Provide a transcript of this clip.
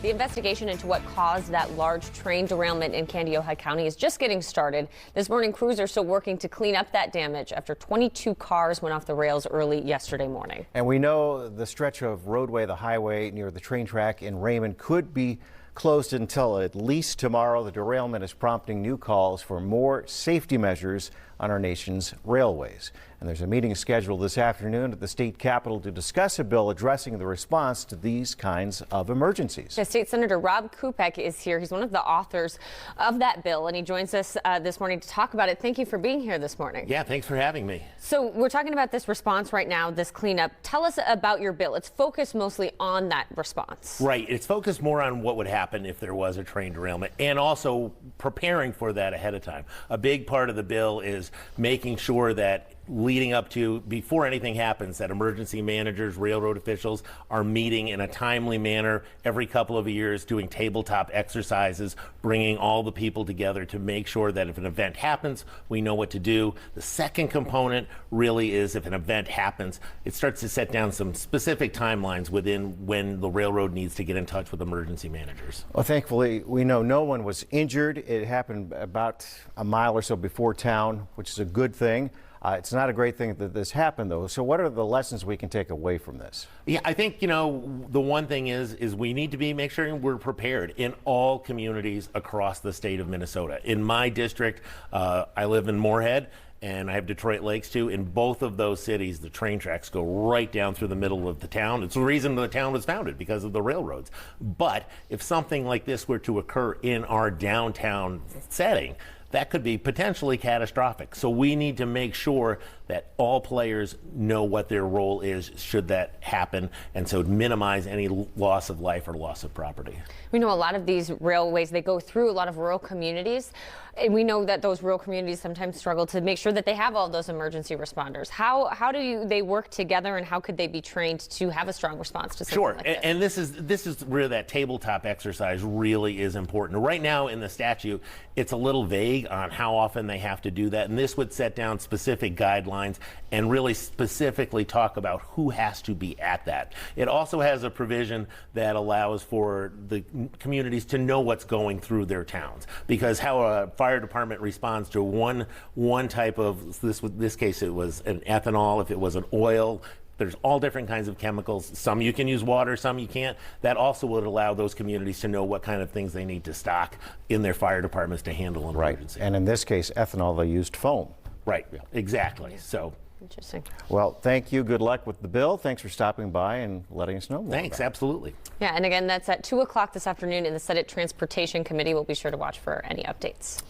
The investigation into what caused that large train derailment in Kandiyohi County is just getting started. This morning, crews are still working to clean up that damage after 22 cars went off the rails early yesterday morning. And we know the stretch of roadway, the highway near the train track in Raymond, could be closed until at least tomorrow. The derailment is prompting new calls for more safety measures on our nation's railways. And there's a meeting scheduled this afternoon at the state capitol to discuss a bill addressing the response to these kinds of emergencies. The State Senator Rob Kupec is here. He's one of the authors of that bill, and he joins us this morning to talk about it. Thank you for being here this morning. Yeah, thanks for having me. So we're talking about this response right now, this cleanup. Tell us about your bill. It's focused mostly on that response. Right. It's focused more on what would happen if there was a train derailment, and also preparing for that ahead of time. A big part of the bill is making sure that leading up to, before anything happens, that emergency managers, railroad officials are meeting in a timely manner every couple of years, doing tabletop exercises, bringing all the people together to make sure that if an event happens, we know what to do. The second component really is, if an event happens, it starts to set down some specific timelines within when the railroad needs to get in touch with emergency managers. Well, thankfully, we know no one was injured. It happened about a mile or so before town, which is a good thing. It's not a great thing that this happened, though. So what are the lessons we can take away from this? Yeah, I think, the one thing is we need to make sure we're prepared in all communities across the state of Minnesota. In my district, I live in Moorhead, and I have Detroit Lakes too. In both of those cities, the train tracks go right down through the middle of the town. It's the reason the town was founded, because of the railroads. But if something like this were to occur in our downtown setting, that could be potentially catastrophic. So we need to make sure that all players know what their role is should that happen, and so minimize any loss of life or loss of property. We know a lot of these railways, they go through a lot of rural communities, and we know that those rural communities sometimes struggle to make sure that they have all those emergency responders. How do they work together, and how could they be trained to have a strong response to something like this? And this is where that tabletop exercise really is important. Right now in the statute, it's a little vague on how often they have to do that, and this would set down specific guidelines and really specifically talk about who has to be at that. It also has a provision that allows for the communities to know what's going through their towns, because how a fire department responds to one type of, this case it was an ethanol, if it was an oil, there's all different kinds of chemicals. Some you can use water, some you can't. That also would allow those communities to know what kind of things they need to stock in their fire departments to handle an emergency. And in this case, ethanol, they used foam. Right, exactly. So interesting. Well, thank you. Good luck with the bill. Thanks for stopping by and letting us know more. Thanks, absolutely. Yeah, and again, that's at 2 o'clock this afternoon in the Senate Transportation Committee. We'll be sure to watch for any updates.